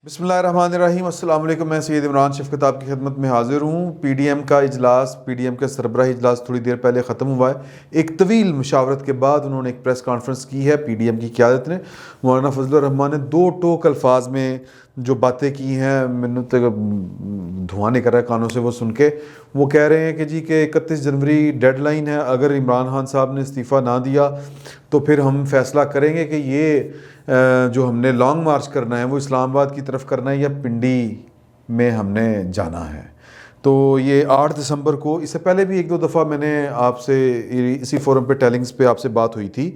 بسم اللہ الرحمن الرحیم۔ السلام علیکم، میں سید عمران شفقت کی خدمت میں حاضر ہوں۔ پی ڈی ایم کا اجلاس، پی ڈی ایم کا سربراہی اجلاس تھوڑی دیر پہلے ختم ہوا ہے۔ ایک طویل مشاورت کے بعد انہوں نے ایک پریس کانفرنس کی ہے پی ڈی ایم کی قیادت نے۔ مولانا فضل الرحمان نے دو ٹوک الفاظ میں جو باتیں کی ہیں، میں تک دھواں نہیں کر رہا ہے کانوں سے وہ سن کے۔ وہ کہہ رہے ہیں کہ جی کہ 31 جنوری ڈیڈ لائن ہے، اگر عمران خان صاحب نے استعفیٰ نہ دیا تو پھر ہم فیصلہ کریں گے کہ یہ جو ہم نے لانگ مارچ کرنا ہے وہ اسلام آباد کی طرف کرنا ہے یا پنڈی میں ہم نے جانا ہے۔ تو یہ 8 دسمبر کو، اس سے پہلے بھی ایک دو دفعہ میں نے آپ سے اسی فورم پہ ٹیلنگز پہ آپ سے بات ہوئی تھی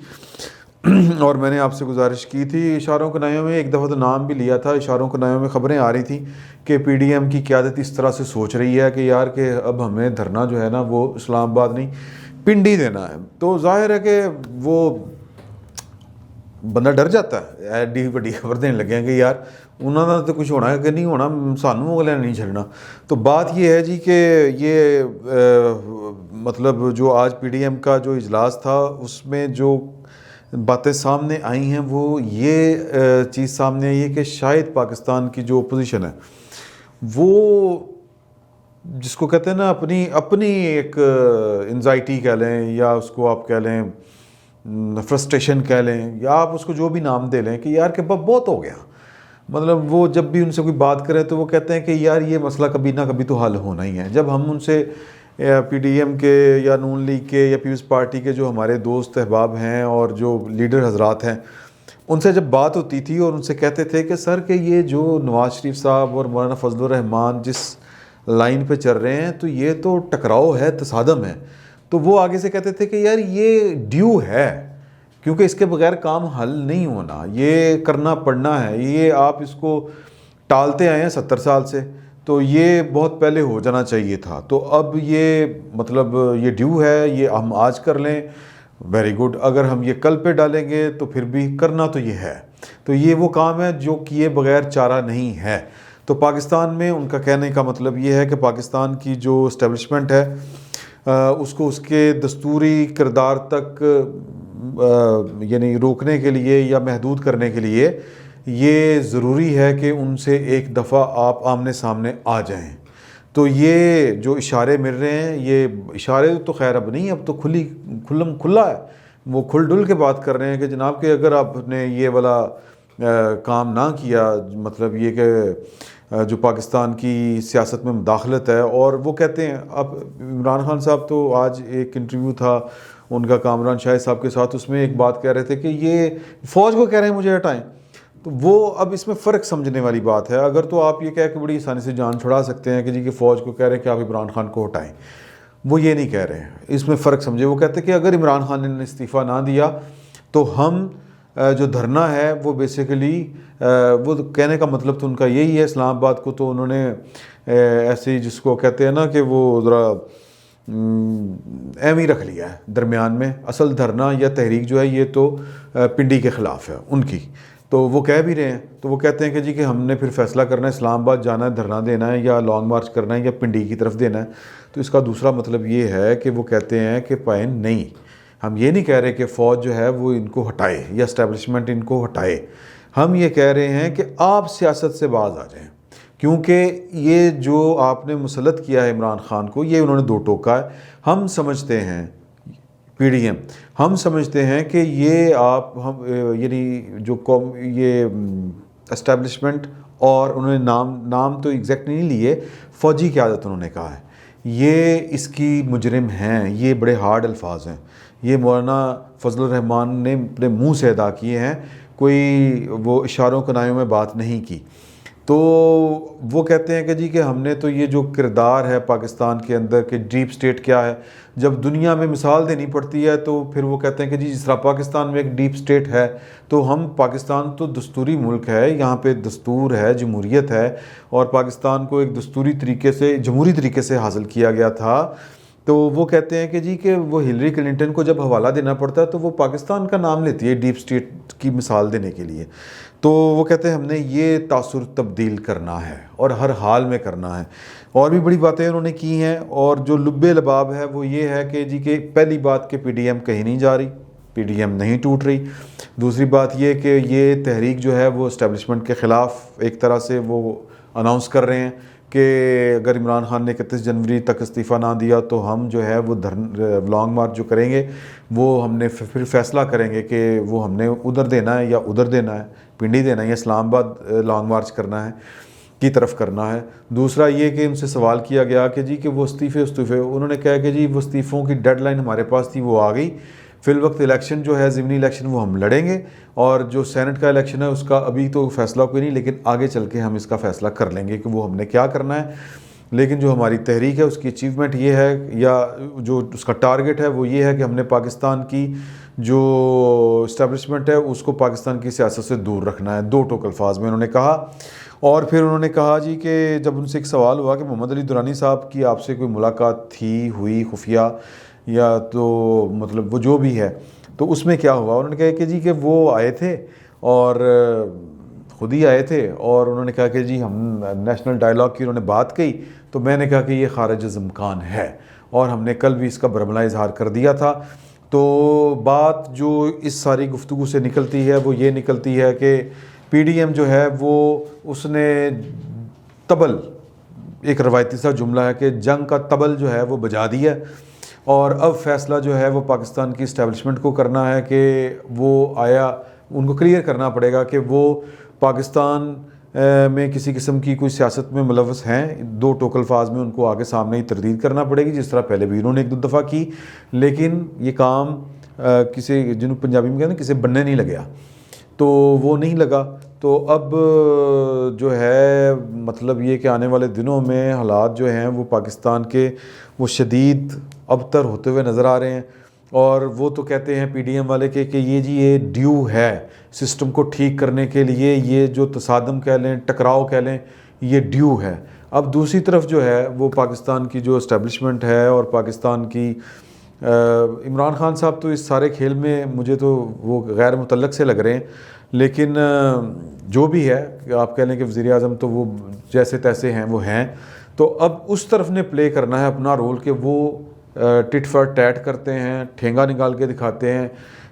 اور میں نے آپ سے گزارش کی تھی اشاروں کنایوں میں، ایک دفعہ تو نام بھی لیا تھا، اشاروں کنایوں میں خبریں آ رہی تھیں کہ پی ڈی ایم کی قیادت اس طرح سے سوچ رہی ہے کہ یار کہ اب ہمیں دھرنا جو ہے نا وہ اسلام آباد نہیں پنڈی دینا ہے۔ تو ظاہر ہے کہ وہ بندہ ڈر جاتا ہے، ایڈی بڑی خبر دینے لگے ہیں کہ یار انہوں نے تو کچھ ہونا ہے کہ نہیں ہونا، سانوں اگلے نہیں چھڑنا۔ تو بات یہ ہے جی کہ یہ مطلب جو آج پی ڈی ایم کا جو اجلاس تھا اس میں جو باتیں سامنے آئی ہیں وہ یہ چیز سامنے آئی ہے کہ شاید پاکستان کی جو اپوزیشن ہے وہ جس کو کہتے ہیں نا اپنی ایک انزائٹی کہہ لیں یا اس کو آپ کہہ لیں فرسٹریشن کہہ لیں یا آپ اس کو جو بھی نام دے لیں کہ یار کہ بہت ہو گیا۔ مطلب وہ جب بھی ان سے کوئی بات کرے تو وہ کہتے ہیں کہ یار یہ مسئلہ کبھی نہ کبھی تو حل ہونا ہی ہے۔ جب ہم ان سے پی ڈی ایم کے یا نون لیگ کے یا پیپلز پارٹی کے جو ہمارے دوست احباب ہیں اور جو لیڈر حضرات ہیں ان سے جب بات ہوتی تھی اور ان سے کہتے تھے کہ سر کہ یہ جو نواز شریف صاحب اور مولانا فضل الرحمان جس لائن پہ چل رہے ہیں تو یہ تو ٹکراؤ ہے، تصادم ہے، تو وہ آگے سے کہتے تھے کہ یار یہ ڈیو ہے کیونکہ اس کے بغیر کام حل نہیں ہونا، یہ کرنا پڑنا ہے، یہ آپ اس کو ٹالتے آئے ہیں 70 سال سے، تو یہ بہت پہلے ہو جانا چاہیے تھا، تو اب یہ مطلب یہ ڈیو ہے، یہ ہم آج کر لیں ویری گڈ، اگر ہم یہ کل پہ ڈالیں گے تو پھر بھی کرنا تو یہ ہے، تو یہ وہ کام ہے جو کیے بغیر چارہ نہیں ہے۔ تو پاکستان میں ان کا کہنے کا مطلب یہ ہے کہ پاکستان کی جو اسٹیبلشمنٹ ہے اس کو اس کے دستوری کردار تک یعنی روکنے کے لیے یا محدود کرنے کے لیے یہ ضروری ہے کہ ان سے ایک دفعہ آپ آمنے سامنے آ جائیں۔ تو یہ جو اشارے مل رہے ہیں یہ اشارے تو خیر اب نہیں، اب تو کھلا ہے، وہ کھل ڈل کے بات کر رہے ہیں کہ جناب کہ اگر آپ نے یہ والا کام نہ کیا، مطلب یہ کہ جو پاکستان کی سیاست میں مداخلت ہے، اور وہ کہتے ہیں اب عمران خان صاحب تو آج ایک انٹرویو تھا ان کا کامران شاہد صاحب کے ساتھ، اس میں ایک بات کہہ رہے تھے کہ یہ فوج کو کہہ رہے ہیں مجھے ہٹائیں، تو وہ اب اس میں فرق سمجھنے والی بات ہے۔ اگر تو آپ یہ کہہ کہ بڑی آسانی سے جان چھڑا سکتے ہیں کہ جی کہ فوج کو کہہ رہے ہیں کہ آپ عمران خان کو ہٹائیں، وہ یہ نہیں کہہ رہے ہیں، اس میں فرق سمجھے۔ وہ کہتے ہیں کہ اگر عمران خان نے استعفیٰ نہ دیا تو ہم جو دھرنا ہے وہ بیسیکلی وہ کہنے کا مطلب تو ان کا یہی ہے، اسلام آباد کو تو انہوں نے ایسے جس کو کہتے ہیں نا کہ وہ ذرا اہم ہی رکھ لیا ہے درمیان میں، اصل دھرنا یا تحریک جو ہے یہ تو پنڈی کے خلاف ہے ان کی، تو وہ کہہ بھی رہے ہیں، تو وہ کہتے ہیں کہ جی کہ ہم نے پھر فیصلہ کرنا ہے اسلام آباد جانا ہے، دھرنا دینا ہے یا لانگ مارچ کرنا ہے یا پنڈی کی طرف دینا ہے۔ تو اس کا دوسرا مطلب یہ ہے کہ وہ کہتے ہیں کہ پائن نہیں، ہم یہ نہیں کہہ رہے کہ فوج جو ہے وہ ان کو ہٹائے یا اسٹیبلشمنٹ ان کو ہٹائے، ہم یہ کہہ رہے ہیں کہ آپ سیاست سے باز آ جائیں، کیونکہ یہ جو آپ نے مسلط کیا ہے عمران خان کو، یہ انہوں نے دو ٹوکا ہے۔ ہم سمجھتے ہیں پی ڈی ایم، ہم سمجھتے ہیں کہ یہ آپ ہم یعنی جو قوم یہ اسٹیبلشمنٹ، اور انہوں نے نام تو ایگزیکٹ نہیں لیے، فوجی قیادت انہوں نے کہا ہے، یہ اس کی مجرم ہیں، یہ بڑے ہارڈ الفاظ ہیں، یہ مولانا فضل الرحمان نے اپنے منہ سے ادا کیے ہیں، کوئی وہ اشاروں کنایوں میں بات نہیں کی۔ تو وہ کہتے ہیں کہ جی کہ ہم نے تو یہ جو کردار ہے پاکستان کے اندر کہ ڈیپ سٹیٹ کیا ہے، جب دنیا میں مثال دینی پڑتی ہے تو پھر وہ کہتے ہیں کہ جی جس طرح پاکستان میں ایک ڈیپ سٹیٹ ہے تو ہم پاکستان تو دستوری ملک ہے، یہاں پہ دستور ہے، جمہوریت ہے، اور پاکستان کو ایک دستوری طریقے سے جمہوری طریقے سے حاصل کیا گیا تھا۔ تو وہ کہتے ہیں کہ جی کہ وہ ہلری کلنٹن کو جب حوالہ دینا پڑتا ہے تو وہ پاکستان کا نام لیتی ہے ڈیپ سٹیٹ کی مثال دینے کے لیے۔ تو وہ کہتے ہیں ہم نے یہ تاثر تبدیل کرنا ہے اور ہر حال میں کرنا ہے، اور بھی بڑی باتیں انہوں نے کی ہیں، اور جو لب لباب ہے وہ یہ ہے کہ جی کہ پہلی بات کہ پی ڈی ایم کہیں نہیں جا رہی، پی ڈی ایم نہیں ٹوٹ رہی. دوسری بات یہ کہ یہ تحریک جو ہے وہ اسٹیبلشمنٹ کے خلاف ایک طرح سے وہ اناؤنس کر رہے ہیں کہ اگر عمران خان نے 31 جنوری تک استعفیٰ نہ دیا تو ہم جو ہے وہ لانگ مارچ جو کریں گے وہ ہم نے پھر فیصلہ کریں گے کہ وہ ہم نے ادھر دینا ہے یا ادھر دینا ہے, پنڈی دینا ہے یا اسلام آباد لانگ مارچ کرنا ہے کی طرف کرنا ہے. دوسرا یہ کہ ان سے سوال کیا گیا کہ جی کہ وہ استعفے انہوں نے کہا کہ جی وہ استعفوں کی ڈیڈ لائن ہمارے پاس تھی, وہ آ گئی. فی الوقت الیکشن جو ہے ضمنی الیکشن وہ ہم لڑیں گے, اور جو سینٹ کا الیکشن ہے اس کا ابھی تو فیصلہ کوئی نہیں, لیکن آگے چل کے ہم اس کا فیصلہ کر لیں گے کہ وہ ہم نے کیا کرنا ہے. لیکن جو ہماری تحریک ہے اس کی اچیومنٹ یہ ہے یا جو اس کا ٹارگٹ ہے وہ یہ ہے کہ ہم نے پاکستان کی جو اسٹیبلشمنٹ ہے اس کو پاکستان کی سیاست سے دور رکھنا ہے, 2 ٹوک الفاظ میں انہوں نے کہا. اور پھر انہوں نے کہا جی کہ جب ان سے ایک سوال ہوا کہ محمد علی درانی صاحب کی آپ سے کوئی ملاقات تھی ہوئی خفیہ یا تو مطلب وہ جو بھی ہے تو اس میں کیا ہوا, انہوں نے کہا کہ جی کہ وہ آئے تھے اور خود ہی آئے تھے اور انہوں نے کہا کہ جی ہم نیشنل ڈائیلاگ کی انہوں نے بات کہی تو میں نے کہا کہ یہ خارج از امکان ہے, اور ہم نے کل بھی اس کا برملا اظہار کر دیا تھا. تو بات جو اس ساری گفتگو سے نکلتی ہے وہ یہ نکلتی ہے کہ پی ڈی ایم جو ہے وہ اس نے طبل, ایک روایتی سا جملہ ہے کہ جنگ کا طبل جو ہے وہ بجا دیا, اور اب فیصلہ جو ہے وہ پاکستان کی اسٹیبلشمنٹ کو کرنا ہے کہ وہ آیا ان کو کلیئر کرنا پڑے گا کہ وہ پاکستان میں کسی قسم کی کوئی سیاست میں ملوث ہیں. 2 ٹوک الفاظ میں ان کو آگے سامنے ہی تردید کرنا پڑے گی, جس طرح پہلے بھی انہوں نے 1-2 دفعہ کی, لیکن یہ کام کسی جنہوں پنجابی میں کہتے ہیں کسی بننے نہیں لگیا, تو وہ نہیں لگا. تو اب جو ہے مطلب یہ کہ آنے والے دنوں میں حالات جو ہیں وہ پاکستان کے وہ شدید ابتر ہوتے ہوئے نظر آ رہے ہیں. اور وہ تو کہتے ہیں پی ڈی ایم والے کہ یہ جی یہ ڈیو ہے سسٹم کو ٹھیک کرنے کے لیے, یہ جو تصادم کہہ لیں ٹکراؤ کہہ لیں یہ ڈیو ہے. اب دوسری طرف جو ہے وہ پاکستان کی جو اسٹیبلشمنٹ ہے اور پاکستان کی عمران خان صاحب تو اس سارے کھیل میں مجھے تو وہ غیر متعلق سے لگ رہے ہیں, لیکن جو بھی ہے آپ کہہ لیں کہ وزیر اعظم تو وہ جیسے تیسے ہیں وہ ہیں. تو اب اس طرف نے پلے کرنا ہے اپنا رول کہ وہ ٹٹ فار ٹیٹ کرتے ہیں, ٹھینگا نکال کے دکھاتے ہیں,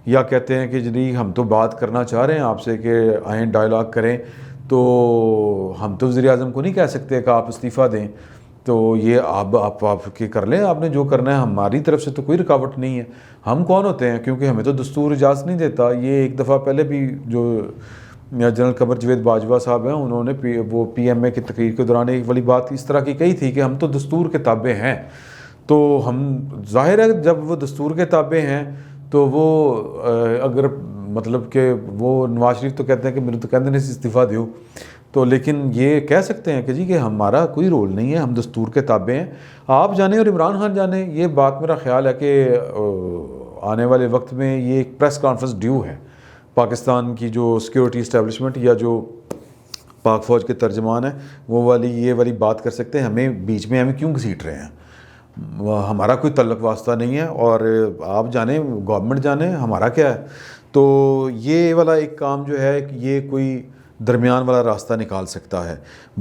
یا کہتے ہیں کہ جی ہم تو بات کرنا چاہ رہے ہیں آپ سے کہ آئیں ڈائیلاگ کریں, تو ہم تو وزیر اعظم کو نہیں کہہ سکتے کہ آپ استعفیٰ دیں, تو یہ آپ کے کر لیں, آپ نے جو کرنا ہے, ہماری طرف سے تو کوئی رکاوٹ نہیں ہے. ہم کون ہوتے ہیں کیونکہ ہمیں تو دستور اجازت نہیں دیتا. یہ ایک دفعہ پہلے بھی جو جنرل قمر جاوید باجوہ صاحب ہیں انہوں نے وہ پی ایم اے کی تقریر کے دوران ایک والی بات اس طرح کی کہی تھی کہ ہم تو دستور کے تابع ہیں. تو ہم ظاہر ہے جب وہ دستور کے تابع ہیں تو وہ اگر مطلب کہ وہ نواز شریف تو کہتے ہیں کہ میرے تو کہتے نہیں استعفیٰ دیو, تو لیکن یہ کہہ سکتے ہیں کہ جی کہ ہمارا کوئی رول نہیں ہے, ہم دستور کے تابع ہیں, آپ جانیں اور عمران خان جانیں. یہ بات میرا خیال ہے کہ آنے والے وقت میں یہ ایک پریس کانفرنس ڈیو ہے پاکستان کی جو سیکیورٹی اسٹیبلشمنٹ یا جو پاک فوج کے ترجمان ہیں وہ یہ والی بات کر سکتے ہیں. ہمیں بیچ میں ہمیں کیوں گھسیٹ رہے ہیں, ہمارا کوئی تعلق واسطہ نہیں ہے, اور آپ جانیں گورنمنٹ جانے ہمارا کیا ہے. تو یہ والا ایک کام جو ہے یہ کوئی درمیان والا راستہ نکال سکتا ہے,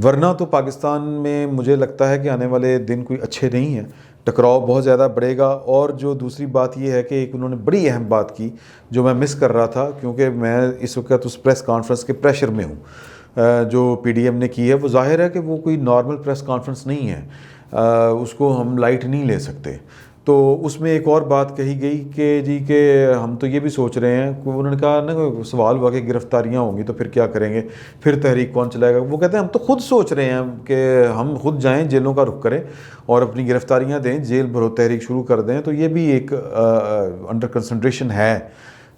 ورنہ تو پاکستان میں مجھے لگتا ہے کہ آنے والے دن کوئی اچھے نہیں ہیں, ٹکراؤ بہت زیادہ بڑھے گا. اور جو دوسری بات یہ ہے کہ ایک انہوں نے بڑی اہم بات کی جو میں مس کر رہا تھا کیونکہ میں اس وقت اس پریس کانفرنس کے پریشر میں ہوں جو پی ڈی ایم نے کی ہے. وہ ظاہر ہے کہ وہ کوئی نارمل پریس کانفرنس نہیں ہے, اس کو ہم لائٹ نہیں لے سکتے. تو اس میں ایک اور بات کہی گئی کہ جی کہ ہم تو یہ بھی سوچ رہے ہیں, انہوں نے کہا نا سوال ہوا کہ گرفتاریاں ہوں گی تو پھر کیا کریں گے, پھر تحریک کون چلائے گا. وہ کہتے ہیں ہم تو خود سوچ رہے ہیں کہ ہم خود جائیں جیلوں کا رخ کریں اور اپنی گرفتاریاں دیں, جیل بھرو تحریک شروع کر دیں. تو یہ بھی ایک انڈر کنسنٹریشن ہے.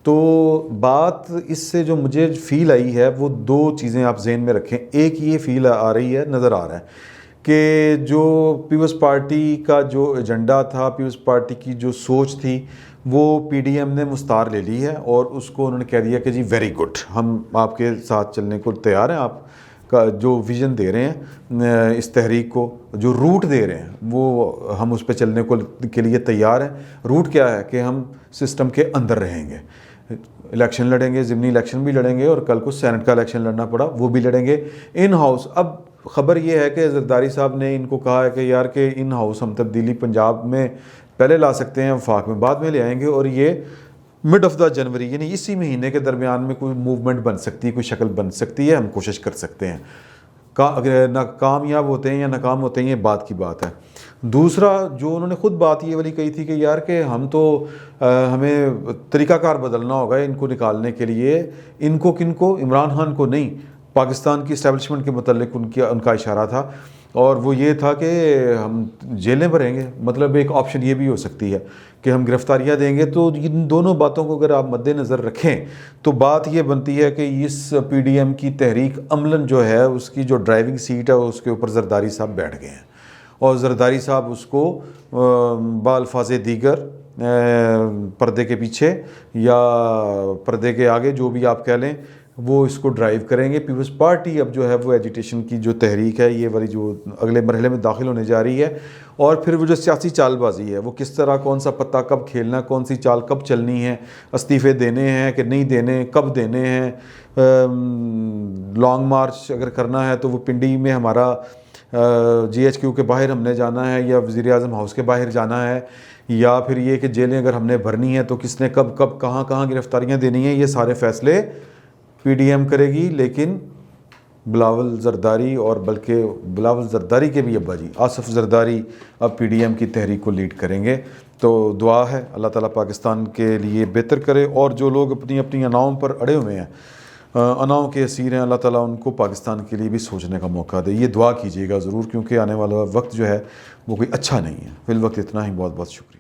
تو بات اس سے جو مجھے فیل آئی ہے وہ 2 چیزیں آپ ذہن میں رکھیں. ایک یہ فیل آ رہی ہے, نظر آ رہا ہے کہ جو پیپلز پارٹی کا جو ایجنڈا تھا, پیپلز پارٹی کی جو سوچ تھی وہ پی ڈی ایم نے مستار لے لی ہے, اور اس کو انہوں نے کہہ دیا کہ جی ویری گڈ, ہم آپ کے ساتھ چلنے کو تیار ہیں. آپ کا جو ویژن دے رہے ہیں اس تحریک کو, جو روٹ دے رہے ہیں وہ ہم اس پہ چلنے کے لیے تیار ہیں. روٹ کیا ہے کہ ہم سسٹم کے اندر رہیں گے, الیکشن لڑیں گے, ضمنی الیکشن بھی لڑیں گے, اور کل کو سینٹ کا الیکشن لڑنا پڑا وہ بھی لڑیں گے ان ہاؤس. اب خبر یہ ہے کہ زرداری صاحب نے ان کو کہا ہے کہ یار کہ ان ہاؤس ہم تبدیلی پنجاب میں پہلے لا سکتے ہیں, وفاق میں بعد میں لے آئیں گے, اور یہ مڈ آف دا جنوری یعنی اسی مہینے کے درمیان میں کوئی موومنٹ بن سکتی ہے, کوئی شکل بن سکتی ہے, ہم کوشش کر سکتے ہیں. اگر کامیاب ہوتے ہیں یا ناکام ہوتے ہیں یہ بات کی بات ہے. دوسرا جو انہوں نے خود بات یہ والی کہی تھی کہ یار کہ ہم تو ہمیں طریقہ کار بدلنا ہوگا ان کو نکالنے کے لیے. ان کو کن کو؟ عمران خان کو نہیں, پاکستان کی اسٹیبلشمنٹ کے متعلق ان کا اشارہ تھا, اور وہ یہ تھا کہ ہم جیلیں بھریں گے. مطلب ایک آپشن یہ بھی ہو سکتی ہے کہ ہم گرفتاریاں دیں گے. تو ان دونوں باتوں کو اگر آپ مد نظر رکھیں تو بات یہ بنتی ہے کہ اس پی ڈی ایم کی تحریک عملاً جو ہے اس کی جو ڈرائیونگ سیٹ ہے اس کے اوپر زرداری صاحب بیٹھ گئے ہیں, اور زرداری صاحب اس کو بالفاظ دیگر پردے کے پیچھے یا پردے کے آگے جو بھی آپ کہہ لیں وہ اس کو ڈرائیو کریں گے. پیپلز پارٹی اب جو ہے وہ ایجیٹیشن کی جو تحریک ہے یہ والی جو اگلے مرحلے میں داخل ہونے جا رہی ہے, اور پھر وہ جو سیاسی چال بازی ہے وہ کس طرح, کون سا پتہ کب کھیلنا, کون سی چال کب چلنی ہے, استعفے دینے ہیں کہ نہیں دینے, کب دینے ہیں, لانگ مارچ اگر کرنا ہے تو وہ پنڈی میں ہمارا جی ایچ کیو کے باہر ہم نے جانا ہے یا وزیر اعظم ہاؤس کے باہر جانا ہے, یا پھر یہ کہ جیلیں اگر ہم نے بھرنی ہیں تو کس نے کب کب کہاں کہاں گرفتاریاں دینی ہیں, یہ سارے فیصلے پی ڈی ایم کرے گی. لیکن بلاول زرداری, اور بلکہ بلاول زرداری کے بھی ابا جی آصف زرداری اب پی ڈی ایم کی تحریک کو لیڈ کریں گے. تو دعا ہے اللہ تعالیٰ پاکستان کے لیے بہتر کرے, اور جو لوگ اپنی اپنی اناؤں پر اڑے ہوئے ہیں, اناؤں کے اسیر ہیں, اللہ تعالیٰ ان کو پاکستان کے لیے بھی سوچنے کا موقع دے. یہ دعا کیجیے گا ضرور, کیونکہ آنے والا وقت جو ہے وہ کوئی اچھا نہیں ہے. فی الوقت اتنا ہی, بہت بہت شکریہ.